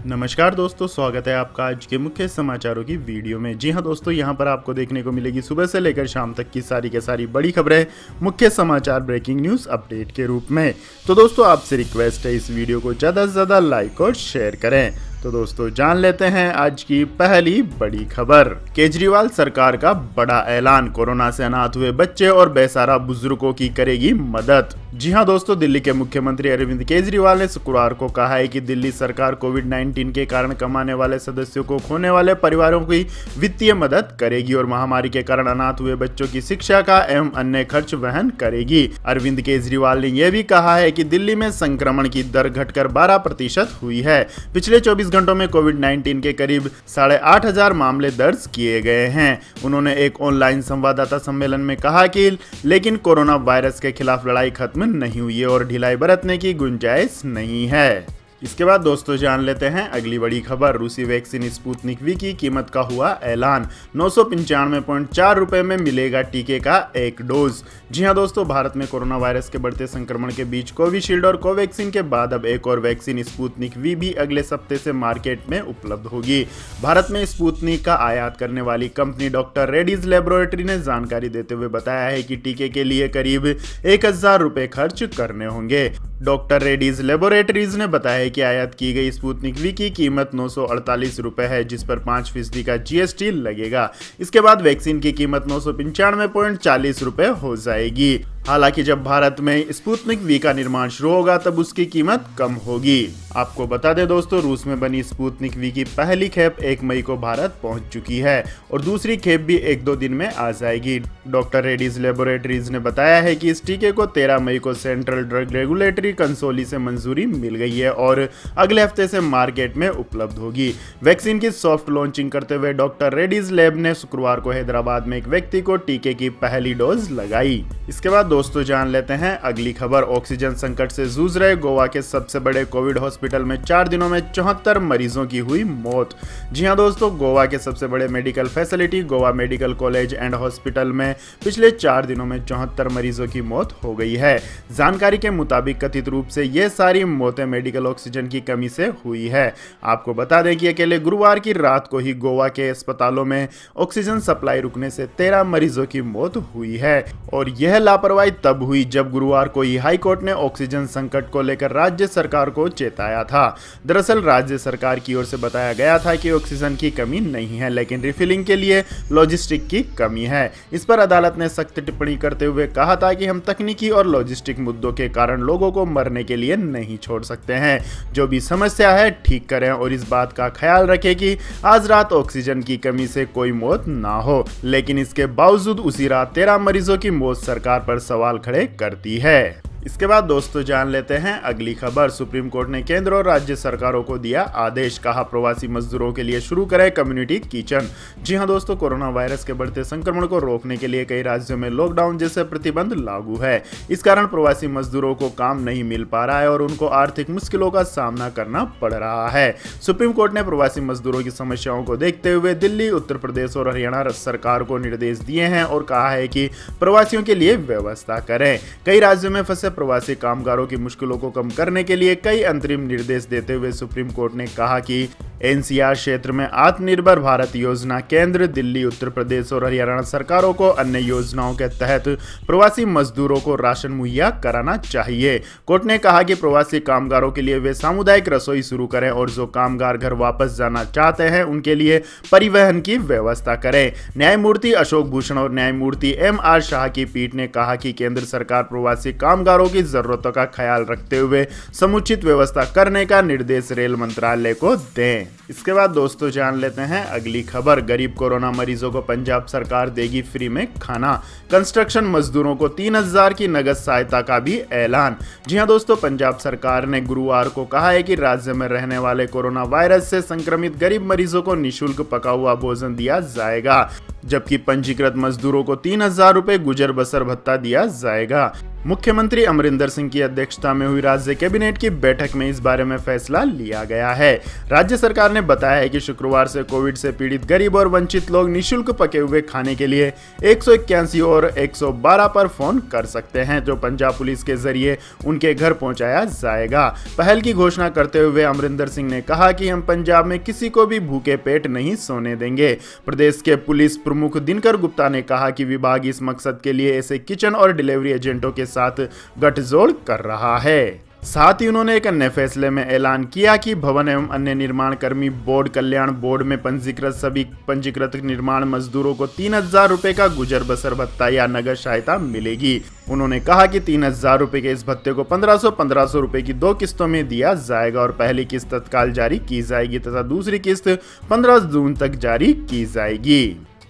नमस्कार दोस्तों, स्वागत है आपका आज के मुख्य समाचारों की वीडियो में। जी हां दोस्तों, यहां पर आपको देखने को मिलेगी सुबह से लेकर शाम तक की सारी के सारी बड़ी खबरें मुख्य समाचार ब्रेकिंग न्यूज़ अपडेट के रूप में। तो दोस्तों आपसे रिक्वेस्ट है इस वीडियो को ज़्यादा से ज़्यादा लाइक और शेयर करें। तो दोस्तों जान लेते हैं आज की पहली बड़ी खबर। केजरीवाल सरकार का बड़ा ऐलान, कोरोना से अनाथ हुए बच्चे और बेसहारा बुजुर्गों की करेगी मदद। जी हां दोस्तों, दिल्ली के मुख्यमंत्री अरविंद केजरीवाल ने शुक्रवार को कहा है कि दिल्ली सरकार कोविड-19 के कारण कमाने वाले सदस्यों को खोने वाले परिवारों की वित्तीय मदद करेगी और महामारी के कारण अनाथ हुए बच्चों की शिक्षा का एवं अन्य खर्च वहन करेगी। अरविंद केजरीवाल ने यह भी कहा है कि दिल्ली में संक्रमण की दर घटकर 12% हुई है। पिछले 24 घंटों में कोविड-19 के करीब 8,500 मामले दर्ज किए गए हैं। उन्होंने एक ऑनलाइन संवाददाता सम्मेलन में कहा कि लेकिन कोरोना वायरस के खिलाफ लड़ाई खत्म नहीं हुई है और ढिलाई बरतने की गुंजाइश नहीं है। इसके बाद दोस्तों जान लेते हैं अगली बड़ी खबर। रूसी वैक्सीन स्पुतनिक वी की कीमत का हुआ ऐलान, 995.4 रुपए में मिलेगा टीके का एक डोज। जी हां दोस्तों, भारत में कोरोना वायरस के बढ़ते संक्रमण के बीच कोविशील्ड और कोवैक्सीन के बाद अब एक और वैक्सीन स्पुतनिक वी भी अगले सप्ताह से मार्केट में उपलब्ध होगी। भारत में स्पुतनिक का आयात करने वाली कंपनी डॉक्टर रेड्डीज लेबोरेटरी ने जानकारी देते हुए बताया है कि टीके के लिए करीब 1,000 रुपए खर्च करने होंगे। डॉक्टर रेड्डीज लेबोरेटरीज ने बताया कि आयात की गई स्पुतनिक वी की कीमत 948 रुपए है, जिस पर 5% का जीएसटी लगेगा। इसके बाद वैक्सीन की कीमत 995.40 रुपए हो जाएगी। हालांकि जब भारत में स्पुतनिक वी का निर्माण शुरू होगा तब उसकी कीमत कम होगी। आपको बता दें दोस्तों, रूस में बनी स्पुतनिक वी की पहली खेप 1 मई को भारत पहुंच चुकी है और दूसरी खेप भी 1-2 दिन में आ जाएगी। डॉक्टर रेड्डीज लेबोरेटरीज ने बताया है कि इस टीके को 13 मई को सेंट्रल ड्रग रेगुलेटरी कंसोली से मंजूरी मिल गई है और अगले हफ्ते से मार्केट में उपलब्ध होगी। वैक्सीन की सॉफ्ट लॉन्चिंग करते हुए डॉक्टर रेड्डीज लैब ने शुक्रवार को हैदराबाद में एक व्यक्ति को टीके की पहली डोज लगाई। इसके बाद दोस्तों जान लेते हैं अगली खबर। ऑक्सीजन संकट से जूझ रहे गोवा के सबसे बड़े कोविड हॉस्पिटल में 4 दिनों में 74 मरीजों की हुई मौत। जी हां दोस्तों, गोवा के सबसे बड़े medical facility Goa medical college and hospital में पिछले 4 दिनों में 74 मरीजों की मौत हो गई है। जानकारी के मुताबिक कथित रूप से ये सारी मौतें मेडिकल ऑक्सीजन की कमी से हुई है। आपको बता दें कि अकेले गुरुवार की रात को ही गोवा के अस्पतालों में ऑक्सीजन सप्लाई रुकने से 13 मरीजों की मौत हुई है और यह लापरवाही तब हुई जब गुरुवार को ही हाई कोर्ट ने ऑक्सीजन संकट को लेकर राज्य सरकार को चेताया था। दरअसल राज्य सरकार की ओर से बताया गया था कि ऑक्सीजन की कमी नहीं है, लेकिन रिफिलिंग के लिए लॉजिस्टिक की कमी है। इस पर अदालत ने सख्त टिप्पणी करते हुए कहा था कि हम तकनीकी और लॉजिस्टिक मुद्दों के कारण लोगों को मरने के लिए नहीं छोड़ सकते हैं। जो भी समस्या है ठीक करें और इस बात का ख्याल रखें कि आज रात ऑक्सीजन की कमी से कोई मौत ना हो। लेकिन इसके बावजूद उसी रात 13 मरीजों की मौत सरकार पर सवाल खड़े करती है। इसके बाद दोस्तों जान लेते हैं अगली खबर। सुप्रीम कोर्ट ने केंद्र और राज्य सरकारों को दिया आदेश, कहा प्रवासी मजदूरों के लिए शुरू करें कम्युनिटी किचन। जी हां दोस्तों, कोरोना वायरस के बढ़ते संक्रमण को रोकने के लिए कई राज्यों में लॉकडाउन जैसे प्रतिबंध लागू है। इस कारण प्रवासी मजदूरों को काम नहीं मिल पा रहा है और उनको आर्थिक मुश्किलों का सामना करना पड़ रहा है। सुप्रीम कोर्ट ने प्रवासी मजदूरों की समस्याओं को देखते हुए दिल्ली, उत्तर प्रदेश और हरियाणा सरकार को निर्देश दिए हैं और कहा है कि प्रवासियों के लिए व्यवस्था करें। कई राज्यों में फंसे प्रवासी कामगारों की मुश्किलों को कम करने के लिए कई अंतरिम निर्देश देते हुए सुप्रीम कोर्ट ने कहा कि एनसीआर क्षेत्र में आत्मनिर्भर भारत योजना केंद्र, दिल्ली, उत्तर प्रदेश और हरियाणा सरकारों को अन्य योजनाओं के तहत प्रवासी मजदूरों को राशन मुहैया कराना चाहिए। कोर्ट ने कहा कि प्रवासी कामगारों के लिए वे सामुदायिक रसोई शुरू करें और जो कामगार घर वापस जाना चाहते हैं उनके लिए परिवहन की व्यवस्था करें। न्यायमूर्ति अशोक भूषण और न्यायमूर्ति एम.आर. शाह की पीठ ने कहा कि केंद्र सरकार प्रवासी कामगारों की जरूरतों का ख्याल रखते हुए समुचित व्यवस्था करने का निर्देश रेल मंत्रालय को दें। इसके बाद दोस्तों जान लेते हैं अगली खबर। गरीब कोरोना मरीजों को पंजाब सरकार देगी फ्री में खाना। कंस्ट्रक्शन मजदूरों को 3,000 की नगद सहायता का भी ऐलान। जी हां दोस्तों, पंजाब सरकार ने गुरुवार को कहा है कि राज्य में रहने वाले कोरोना वायरस से संक्रमित गरीब मरीजों को निःशुल्क पका हुआ भोजन दिया जाएगा, जबकि पंजीकृत मजदूरों को 3,000 रुपए गुजर बसर भत्ता दिया जाएगा। मुख्यमंत्री अमरिंदर सिंह की अध्यक्षता में हुई राज्य कैबिनेट की बैठक में इस बारे में फैसला लिया गया है। राज्य सरकार ने बताया है कि शुक्रवार से कोविड से पीड़ित गरीब और वंचित लोग निःशुल्क पके हुए खाने के लिए 181 और 112 पर फोन कर सकते हैं, जो पंजाब पुलिस के जरिए उनके घर पहुंचाया जाएगा। पहल की घोषणा करते हुए अमरिंदर सिंह ने कहा कि हम पंजाब में किसी को भी भूखे पेट नहीं सोने देंगे। प्रदेश के पुलिस प्रमुख दिनकर गुप्ता ने कहा कि विभाग इस मकसद के लिए ऐसे किचन और डिलीवरी एजेंटों के साथ गठजोड़ कर रहा है। साथ ही उन्होंने एक अन्य फैसले में ऐलान किया कि भवन एवं अन्य निर्माण कर्मी बोर्ड कल्याण बोर्ड में पंजीकृत सभी पंजीकृत निर्माण मजदूरों को 3,000 रुपए का गुजर बसर भत्ता या नगद सहायता मिलेगी। उन्होंने कहा कि 3,000 रुपए के इस भत्ते को 1,500 रुपए की 2 किस्तों में दिया जाएगा और पहली किस्त तत्काल जारी की जाएगी तथा दूसरी किस्त 15 जून तक जारी की जाएगी।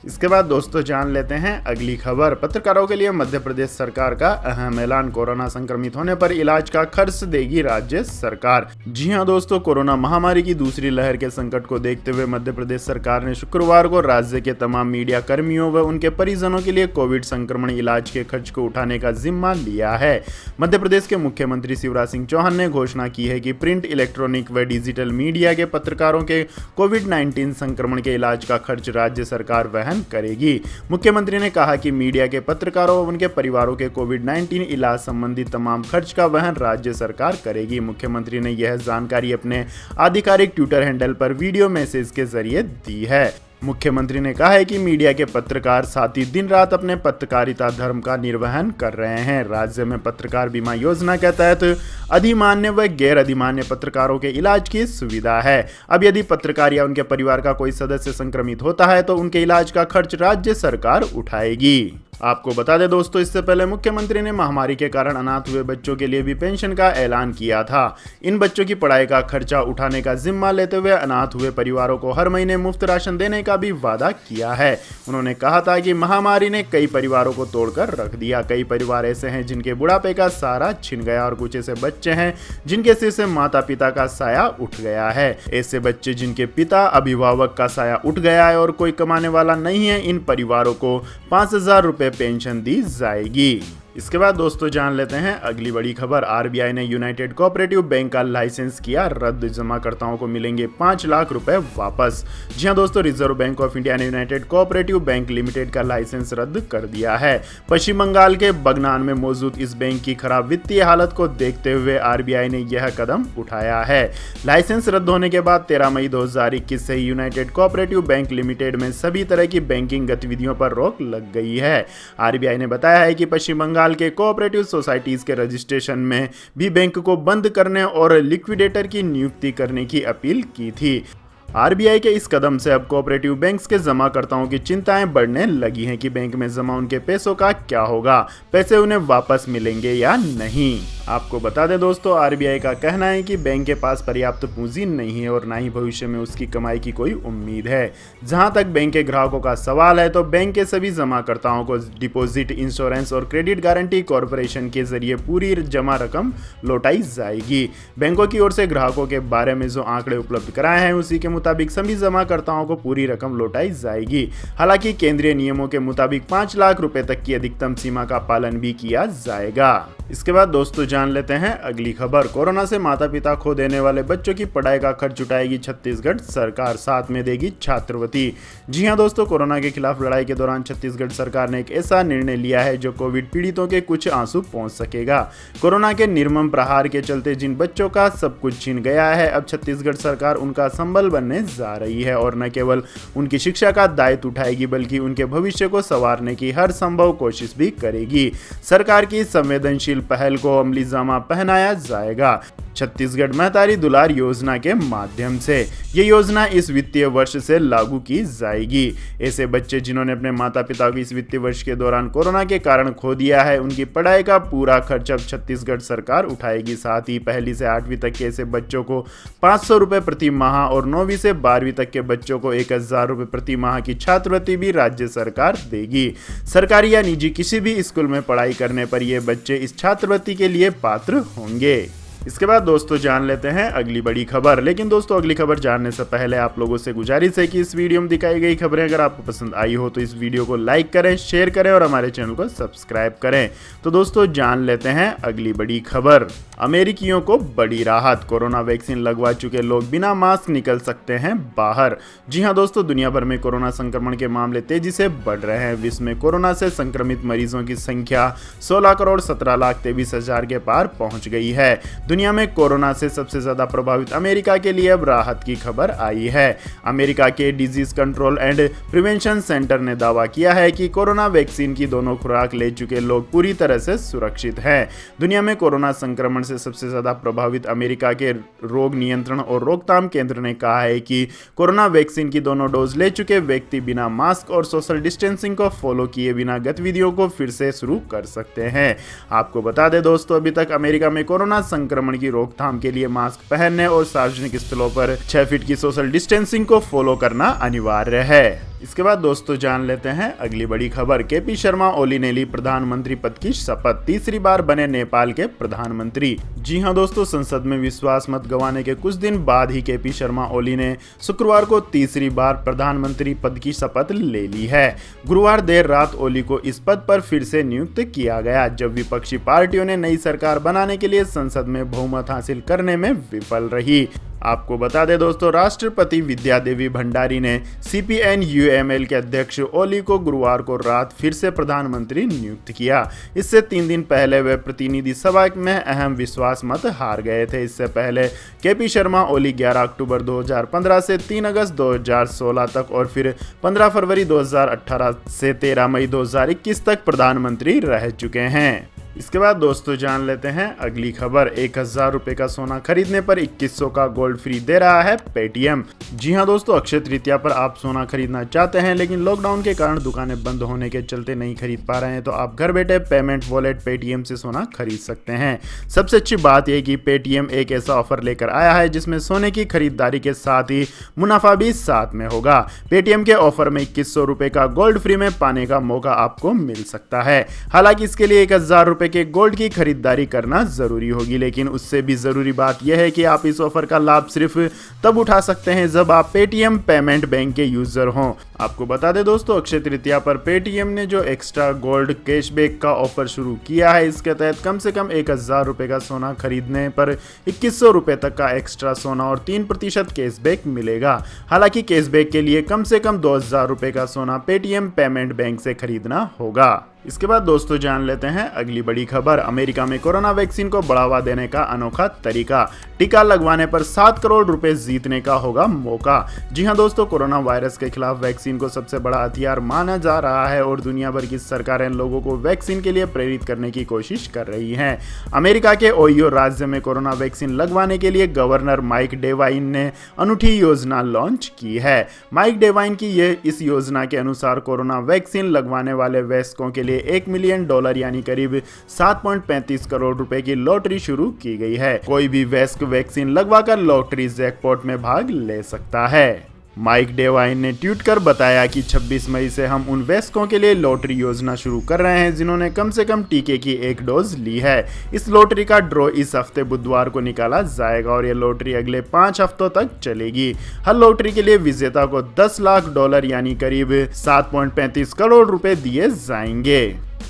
इसके बाद दोस्तों जान लेते हैं अगली खबर। पत्रकारों के लिए मध्य प्रदेश सरकार का अहम ऐलान, कोरोना संक्रमित होने पर इलाज का खर्च देगी राज्य सरकार। जी हां दोस्तों, कोरोना महामारी की दूसरी लहर के संकट को देखते हुए मध्य प्रदेश सरकार ने शुक्रवार को राज्य के तमाम मीडिया कर्मियों व उनके परिजनों के लिए कोविड संक्रमण इलाज के खर्च को उठाने का जिम्मा लिया है। मध्य प्रदेश के मुख्यमंत्री शिवराज सिंह चौहान ने घोषणा की है कि प्रिंट, इलेक्ट्रॉनिक व डिजिटल मीडिया के पत्रकारों के कोविड-19 संक्रमण के इलाज का खर्च राज्य सरकार वहन करेगी। मुख्यमंत्री ने कहा कि मीडिया के पत्रकारों और उनके परिवारों के कोविड-19 इलाज संबंधी तमाम खर्च का वहन राज्य सरकार करेगी। मुख्यमंत्री ने यह जानकारी अपने आधिकारिक ट्विटर हैंडल पर वीडियो मैसेज के जरिए दी है। मुख्यमंत्री ने कहा है कि मीडिया के पत्रकार साथी दिन रात अपने पत्रकारिता धर्म का निर्वहन कर रहे हैं। राज्य में पत्रकार बीमा योजना के तहत अधिमान्य व गैर अधिमान्य पत्रकारों के इलाज की सुविधा है। अब यदि पत्रकार या उनके परिवार का कोई सदस्य संक्रमित होता है तो उनके इलाज का खर्च राज्य सरकार उठाएगी। आपको बता दें दोस्तों, इससे पहले मुख्यमंत्री ने महामारी के कारण अनाथ हुए बच्चों के लिए भी पेंशन का ऐलान किया था। इन बच्चों की पढ़ाई का खर्चा उठाने का जिम्मा लेते हुए अनाथ हुए परिवारों को हर महीने मुफ्त राशन देने का भी वादा किया है। उन्होंने कहा था कि महामारी ने कई परिवारों को तोड़कर रख दिया। कई परिवार ऐसे हैं जिनके बुढ़ापे का सहारा छिन गया और कुछ ऐसे बच्चे हैं जिनके सिर से माता पिता का साया उठ गया है। ऐसे बच्चे जिनके पिता अभिभावक का साया उठ गया है और कोई कमाने वाला नहीं है, इन परिवारों को 5,000 रुपए पेंशन दी जाएगी। इसके बाद दोस्तों जान लेते हैं अगली बड़ी खबर। आरबीआई ने यूनाइटेड कोऑपरेटिव बैंक का लाइसेंस किया रद्द, जमाकर्ताओं को मिलेंगे 5 लाख रुपए वापस। जी हां दोस्तों, रिजर्व बैंक ऑफ इंडिया ने यूनाइटेड कोऑपरेटिव बैंक लिमिटेड का लाइसेंस रद्द कर दिया है। पश्चिम बंगाल के बगनान में मौजूद इस बैंक की खराब वित्तीय हालत को देखते हुए आरबीआई ने यह कदम उठाया है। लाइसेंस रद्द होने के बाद 13 मई 2021 से यूनाइटेड कोऑपरेटिव बैंक लिमिटेड में सभी तरह की बैंकिंग गतिविधियों पर रोक लग गई है। आरबीआई ने बताया है कि पश्चिम बंगाल के कोऑपरेटिव सोसाइटीज के रजिस्ट्रेशन में भी बैंक को बंद करने और लिक्विडेटर की नियुक्ति करने की अपील की थी। आरबीआई के इस कदम से अब कोऑपरेटिव बैंक्स के जमाकर्ताओं की चिंताएं बढ़ने लगी हैं कि बैंक में जमा उनके पैसों का क्या होगा, पैसे उन्हें वापस मिलेंगे या नहीं। आपको बता दें दोस्तों, आरबीआई का कहना है कि बैंक के पास पर्याप्त पूंजी नहीं है और ना ही भविष्य में उसकी कमाई की कोई उम्मीद है। जहां तक बैंक के ग्राहकों का सवाल है तो बैंक के सभी जमाकर्ताओं को डिपॉजिट इंश्योरेंस और क्रेडिट गारंटी कॉर्पोरेशन के जरिए पूरी जमा रकम लौटाई जाएगी। बैंकों की ओर से ग्राहकों के बारे में जो आंकड़े उपलब्ध कराए हैं उसी के मुताबिक सभी जमाकर्ताओं को पूरी रकम लौटाई जाएगी। हालांकि केंद्रीय नियमों के मुताबिक 5 लाख रुपए तक की अधिकतम सीमा का पालन भी किया जाएगा। इसके बाद दोस्तों जान लेते हैं अगली खबर। कोरोना से माता पिता खो देने वाले बच्चों की पढ़ाई का खर्च उठाएगी छत्तीसगढ़ सरकार, साथ में देगी छात्रवृत्ति। जी हां दोस्तों, कोरोना के खिलाफ लड़ाई के दौरान छत्तीसगढ़ सरकार ने एक ऐसा निर्णय लिया है जो कोविड पीड़ितों के कुछ आंसू पहुंच सकेगा। कोरोना के निर्मम प्रहार के चलते जिन बच्चों का सब कुछ छिन गया है, अब छत्तीसगढ़ सरकार उनका संबल बनने जा रही है और न केवल उनकी शिक्षा का दायित्व उठाएगी बल्कि उनके भविष्य को संवारने की हर संभव कोशिश भी करेगी। सरकार की संवेदनशील पहल को अमली जामा पहनाया जाएगा छत्तीसगढ़ महतारी दुलार योजना के माध्यम से। ये योजना इस वित्तीय वर्ष से लागू की जाएगी। ऐसे बच्चे जिन्होंने अपने माता पिता को इस वित्तीय वर्ष के दौरान कोरोना के कारण खो दिया है, उनकी पढ़ाई का पूरा खर्च अब छत्तीसगढ़ सरकार उठाएगी। साथ ही 1 से 8वीं तक के ऐसे बच्चों को 500 रुपए प्रति माह और 9वीं से 12वीं तक के बच्चों को 1,000 रुपए प्रति माह की छात्रवृत्ति भी राज्य सरकार देगी। सरकारी या निजी किसी भी स्कूल में पढ़ाई करने पर ये बच्चे इस छात्रवृत्ति के लिए पात्र होंगे। इसके बाद दोस्तों जान लेते हैं अगली बड़ी खबर। लेकिन दोस्तों अगली खबर जानने से पहले आप लोगों से गुजारिश है कि इस वीडियो में दिखाई गई खबरें अगर आपको पसंद आई हो तो इस वीडियो को लाइक करें, शेयर करें और हमारे चैनल को सब्सक्राइब करें। तो दोस्तों जान लेते हैं अगली बड़ी खबर। अमेरिकियों को बड़ी राहत, कोरोना वैक्सीन लगवा चुके लोग बिना मास्क निकल सकते हैं बाहर। जी हां दोस्तों, दुनिया भर में कोरोना संक्रमण के मामले तेजी से बढ़ रहे हैं। विश्व में कोरोना से संक्रमित मरीजों की संख्या 16,17,23,000 के पार पहुंच गई है। दुनिया में कोरोना से सबसे ज्यादा प्रभावित अमेरिका के लिए अब राहत की खबर आई है। अमेरिका के disease control and prevention centre ने दावा किया है कि कोरोना वैक्सीन की दोनों खुराक ले चुके लोग पूरी तरह से सुरक्षित हैं। दुनिया में कोरोना संक्रमण से सबसे ज्यादा प्रभावित अमेरिका के रोग नियंत्रण और रोकथाम केंद्र ने कहा है कि कोरोना वैक्सीन की दोनों डोज ले चुके व्यक्ति बिना मास्क और सोशल डिस्टेंसिंग को फॉलो किए बिना गतिविधियों को फिर से शुरू कर सकते हैं। आपको बता दें दोस्तों, अभी तक अमेरिका में कोरोना संक्रमण की रोकथाम के लिए मास्क पहनने और सार्वजनिक स्थलों पर 6 फीट की सोशल डिस्टेंसिंग को फॉलो करना अनिवार्य है। इसके बाद दोस्तों जान लेते हैं अगली बड़ी खबर। केपी शर्मा ओली ने ली प्रधानमंत्री पद की शपथ, तीसरी बार बने नेपाल के प्रधानमंत्री। जी हां दोस्तों, संसद में विश्वास मत गंवाने के कुछ दिन बाद ही केपी शर्मा ओली ने शुक्रवार को तीसरी बार प्रधानमंत्री पद की शपथ ले ली है। गुरुवार देर रात ओली को इस पद पर फिर से नियुक्त किया गया, जब विपक्षी पार्टियों ने नई सरकार बनाने के लिए संसद में बहुमत हासिल करने में विफल रही। आपको बता दें दोस्तों, राष्ट्रपति विद्यादेवी भंडारी ने CPN-UML के अध्यक्ष ओली को गुरुवार को रात फिर से प्रधानमंत्री नियुक्त किया। इससे 3 दिन पहले वे प्रतिनिधि सभा में अहम विश्वास मत हार गए थे। इससे पहले केपी शर्मा ओली 11 अक्टूबर 2015 से 3 अगस्त 2016 तक और फिर 15 फरवरी 2018 से 13 मई 2021 तक प्रधानमंत्री रह चुके हैं। इसके बाद दोस्तों जान लेते हैं अगली खबर। 1,000 रुपए का सोना खरीदने पर 2100 का गोल्ड फ्री दे रहा है पेटीएम। जी हां दोस्तों, अक्षय तृतीया पर आप सोना खरीदना चाहते हैं लेकिन लॉकडाउन के कारण दुकानें बंद होने के चलते नहीं खरीद पा रहे हैं, तो आप घर बैठे पेमेंट वॉलेट पेटीएम से सोना खरीद सकते हैं। सबसे अच्छी बात यह कि पेटीएम एक ऐसा ऑफर लेकर आया है जिसमें सोने की खरीदारी के साथ ही मुनाफा भी साथ में होगा। पेटीएम के ऑफर में 2100 रुपए का गोल्ड फ्री में पाने का मौका आपको मिल सकता है। हालांकि इसके लिए 1,000 रुपए के गोल्ड की खरीदारी करना जरूरी होगी, लेकिन उससे भी जरूरी बात यह है कि आप इस ऑफर का लाभ सिर्फ तब उठा सकते हैं जब आप पेटीएम पेमेंट बैंक के यूजर हों। आपको बता दें दोस्तों, अक्षय तृतीया पर पेटीएम ने जो एक्स्ट्रा गोल्ड कैशबैक का ऑफर शुरू किया है, इसके तहत कम से कम 1,000 रुपए का सोना खरीदने पर 2100 रुपए तक का एक्स्ट्रा सोना और 3% कैशबैक मिलेगा। हालांकि कैशबैक के लिए कम से कम 2,000 रुपए का सोना पेटीएम पेमेंट बैंक से खरीदना होगा। इसके बाद दोस्तों जान लेते हैं अगली बड़ी खबर। अमेरिका में कोरोना वैक्सीन को बढ़ावा देने का अनोखा तरीका, टीका लगवाने पर 7 करोड़ रुपए जीतने का होगा मौका। जी हां दोस्तों, कोरोना वायरस के खिलाफ वैक्सीन को सबसे बड़ा हथियार माना जा रहा है और दुनिया भर की सरकारें लोगों को वैक्सीन के लिए प्रेरित करने की कोशिश कर रही हैं। अमेरिका के ओहियो राज्य में कोरोना वैक्सीन लगवाने के लिए गवर्नर माइक डेवाइन ने अनूठी योजना लॉन्च की है। माइक डेवाइन की इस योजना के अनुसार कोरोना वैक्सीन लगवाने वाले वयस्कों के लिए $1 मिलियन यानी करीब 7.35 करोड़ रुपए की लॉटरी शुरू की गई है। कोई भी वयस्क वैक्सीन लगवाकर लॉटरी जैकपॉट में भाग ले सकता है। माइक डेवाइन ने ट्वीट कर बताया कि 26 मई से हम उन वयस्कों के लिए लॉटरी योजना शुरू कर रहे हैं जिन्होंने कम से कम टीके की 1 डोज ली है। इस लॉटरी का ड्रॉ इस हफ्ते बुधवार को निकाला जाएगा और यह लॉटरी अगले 5 हफ्तों तक चलेगी। हर लॉटरी के लिए विजेता को $10 लाख यानी करीब 7.35 करोड़ रुपए दिए जाएंगे।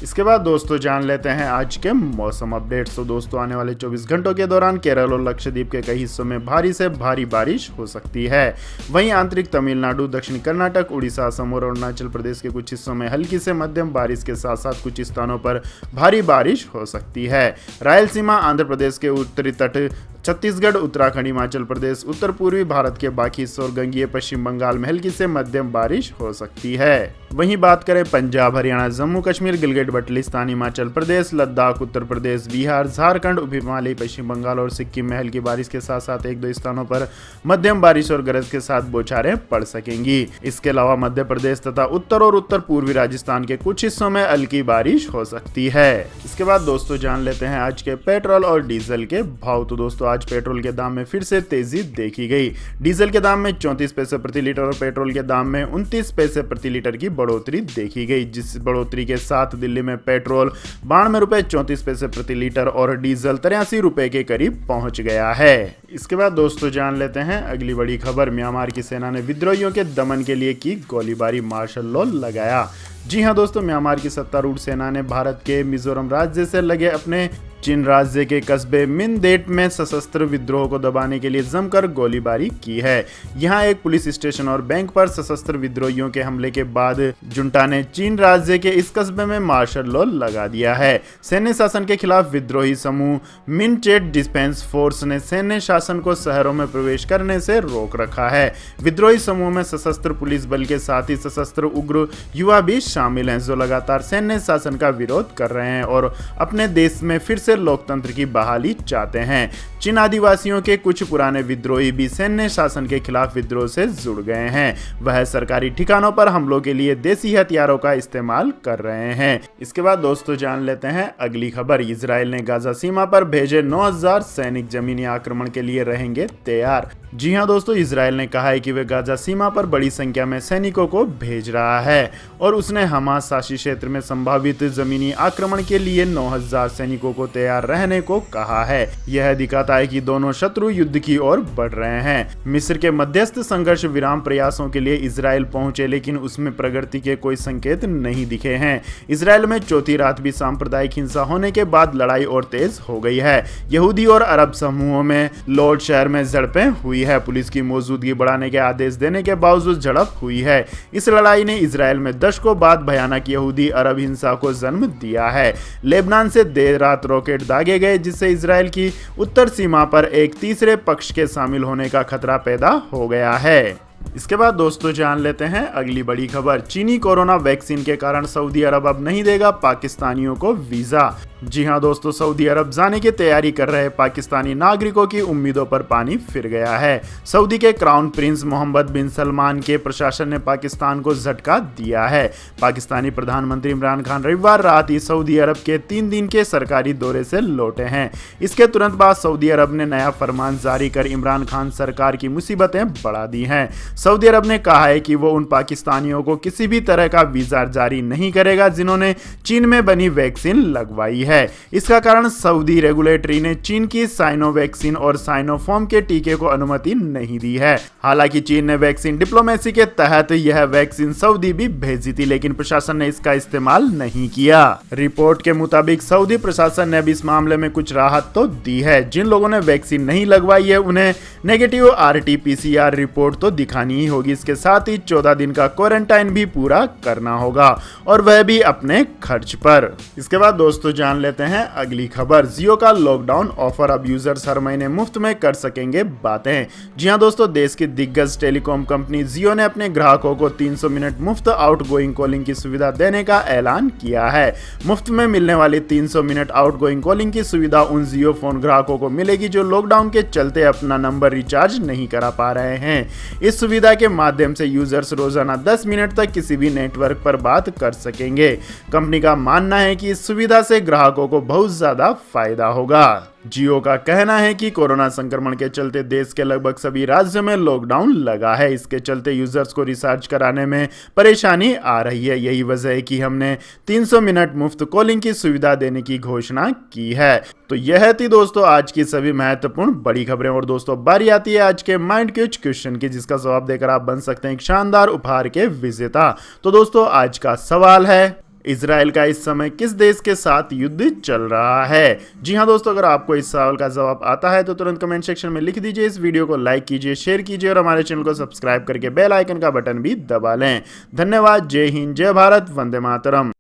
इसके बाद दोस्तों जान लेते हैं आज के मौसम अपडेट्स। तो दोस्तों आने वाले 24 घंटों के दौरान केरल और लक्षद्वीप के कई हिस्सों में भारी से भारी बारिश हो सकती है। वहीं आंतरिक तमिलनाडु, दक्षिण कर्नाटक, उड़ीसा, असम और अरुणाचल प्रदेश के कुछ हिस्सों में हल्की से मध्यम बारिश के साथ साथ कुछ स्थानों पर भारी बारिश हो सकती है। रायलसीमा, आंध्र प्रदेश के उत्तरी तट, छत्तीसगढ़, उत्तराखंड, हिमाचल प्रदेश, उत्तर पूर्वी भारत के बाकी हिस्सों और गंगीय पश्चिम बंगाल में हल्की से मध्यम बारिश हो सकती है। वहीं बात करें पंजाब, हरियाणा, जम्मू कश्मीर, गिलगित बल्टिस्तान, हिमाचल प्रदेश, लद्दाख, उत्तर प्रदेश, बिहार, झारखंड, उप हिमालयी पश्चिम बंगाल और सिक्किम में हल्की बारिश के साथ साथ 1-2 स्थानों पर मध्यम बारिश और गरज के साथ बौछारें पड़ सकेंगी। इसके अलावा मध्य प्रदेश तथा उत्तर और उत्तर पूर्वी राजस्थान के कुछ हिस्सों में हल्की बारिश हो सकती है। इसके बाद दोस्तों जान लेते हैं आज के पेट्रोल और डीजल के भाव। तो दोस्तों आज पेट्रोल के दाम में फिर से तेजी देखी गई। डीजल के दाम में 34 पैसे प्रति लीटर और पेट्रोल के दाम में 29 पैसे प्रति लीटर की बढ़ोतरी देखी गई, जिस बढ़ोतरी के साथ दिल्ली में पेट्रोल 92 रुपए 34 पैसे प्रति लीटर और डीजल 83 रुपए के करीब पहुंच गया है। इसके बाद दोस्तों जान लेते हैं अगली बड़ी खबर। म्यांमार की सेना ने विद्रोहियों के दमन के लिए की गोलीबारी, मार्शल लॉ लगाया। जी हां दोस्तों, म्यांमार की सत्तारूढ़ सेना ने भारत के मिजोरम राज्य से लगे अपने चीन राज्य के कस्बे मिनदेट में सशस्त्र विद्रोह को दबाने के लिए जमकर गोलीबारी की है। यहां एक पुलिस स्टेशन और बैंक पर सशस्त्र विद्रोहियों के हमले के बाद जुंटा ने चीन राज्य के इस कस्बे में मार्शल लॉ लगा दिया है। सैन्य शासन के खिलाफ विद्रोही समूह मिनचेट डिफेंस फोर्स ने सैन्य शासन को शहरों में प्रवेश करने से रोक रखा है। विद्रोही समूह में सशस्त्र पुलिस बल के साथ ही सशस्त्र उग्र युवा भी शामिल हैं, जो लगातार सैन्य शासन का विरोध कर रहे हैं और अपने देश में फिर से लोकतंत्र की बहाली चाहते हैं। चीन आदिवासियों के कुछ पुराने विद्रोही भी सैन्य शासन के खिलाफ विद्रोह से जुड़ गए हैं। वह सरकारी ठिकानों पर हमलों के लिए देसी हथियारों का इस्तेमाल कर रहे हैं। इसके बाद दोस्तों जान लेते हैं अगली खबर। इजराइल ने गाजा सीमा पर भेजे 9000 सैनिक जमीनी आक्रमण के लिए रहेंगे तैयार। जी हां दोस्तों, इजराइल ने कहा है कि वह गाजा सीमा पर बड़ी संख्या में सैनिकों को भेज रहा है और उसने हमास शासित क्षेत्र में संभावित जमीनी आक्रमण के लिए 9000 सैनिकों को तैयार रहने को कहा है। यह दिखाता है कि दोनों शत्रु युद्ध की ओर बढ़ रहे हैं। मिस्र के मध्यस्थ संघर्ष विराम प्रयासों के लिए इजराइल पहुंचे, लेकिन उसमें प्रगति के कोई संकेत नहीं दिखे हैं। इजराइल में चौथी रात भी सांप्रदायिक हिंसा होने के बाद लड़ाई और तेज हो गई है। यहूदी और अरब समूहों में लोड शहर में झड़पें हुई है। पुलिस की मौजूदगी बढ़ाने के आदेश देने के बावजूद झड़प हुई है। इस लड़ाई ने इजराइल में दशकों बाद भयानक यहूदी अरब हिंसा को जन्म दिया है। लेबनान से देर रात रॉकेट दागे गए, जिससे इजराइल की उत्तर सीमा पर एक तीसरे पक्ष के शामिल होने का खतरा पैदा हो गया है। इसके बाद दोस्तों जान लेते हैं अगली बड़ी खबर। चीनी कोरोना वैक्सीन के कारण सऊदी अरब अब नहीं देगा पाकिस्तानियों को वीजा। जी हां दोस्तों, सऊदी अरब जाने की तैयारी कर रहे पाकिस्तानी नागरिकों की उम्मीदों पर पानी फिर गया है। सऊदी के क्राउन प्रिंस मोहम्मद बिन सलमान के प्रशासन ने पाकिस्तान को झटका दिया है। पाकिस्तानी प्रधानमंत्री इमरान खान रविवार रात ही सऊदी अरब के 3 दिन के सरकारी दौरे से लौटे हैं। इसके तुरंत बाद सऊदी अरब ने नया फरमान जारी कर इमरान खान सरकार की मुसीबतें बढ़ा दी हैं। सऊदी अरब ने कहा है कि वो उन पाकिस्तानियों को किसी भी तरह का वीजा जारी नहीं करेगा जिन्होंने चीन में बनी वैक्सीन लगवाई है। इसका कारण सऊदी रेगुलेटरी ने चीन की साइनो वैक्सीन और साइनोफार्म के टीके को अनुमति नहीं दी है। हालांकि चीन ने वैक्सीन डिप्लोमेसी के तहत यह वैक्सीन सऊदी भी भेजी थी, लेकिन प्रशासन ने इसका इस्तेमाल नहीं किया। रिपोर्ट के मुताबिक सऊदी प्रशासन ने अब इस मामले में कुछ राहत तो दी है। जिन लोगों ने वैक्सीन नहीं लगवाई है उन्हें नेगेटिव RT-PCR रिपोर्ट तो दिखानी ही होगी। इसके साथ ही 14 दिन का क्वारंटाइन भी पूरा करना होगा और वह भी अपने खर्च पर। इसके बाद दोस्तों जान लेते हैं अगली खबर। जियो का लॉकडाउन ऑफर, अब यूजर्स हर महीने मुफ्त में कर सकेंगे बातें। जी हां दोस्तों, देश की दिग्गज टेलीकॉम कंपनी जियो ने अपने ग्राहकों को 300 मिनट मुफ्त आउटगोइंग कॉलिंग की सुविधा देने का ऐलान किया है। मुफ्त में मिलने वाली 300 मिनट आउटगोइंग कॉलिंग की सुविधा उन जियो फोन ग्राहकों को मिलेगी जो लॉकडाउन के चलते अपना नंबर रिचार्ज नहीं करा पा रहे हैं। इस सुविधा के माध्यम से यूजर्स रोजाना 10 मिनट तक किसी भी नेटवर्क पर बात कर सकेंगे। कंपनी का मानना है कि इस सुविधा से ग्राहकों को बहुत ज्यादा फायदा होगा। जियो का कहना है कि कोरोना संक्रमण के चलते देश के लगभग सभी राज्यों में लॉकडाउन लगा है। इसके चलते यूजर्स को रिचार्ज कराने में परेशानी आ रही है। यही वजह है कि हमने 300 मिनट मुफ्त कॉलिंग की सुविधा देने की घोषणा की है। तो यह थी दोस्तों आज की सभी महत्वपूर्ण बड़ी खबरें। और दोस्तों बारी आती है आज के माइंड क्वेश्चन की, जिसका जवाब देकर आप बन सकते हैं एक शानदार उपहार के विजेता। तो दोस्तों आज का सवाल है, इजराइल का इस समय किस देश के साथ युद्ध चल रहा है? जी हां दोस्तों, अगर आपको इस सवाल का जवाब आता है तो तुरंत कमेंट सेक्शन में लिख दीजिए। इस वीडियो को लाइक कीजिए, शेयर कीजिए और हमारे चैनल को सब्सक्राइब करके बेल आइकन का बटन भी दबा लें। धन्यवाद। जय हिंद, जय भारत, वंदे मातरम।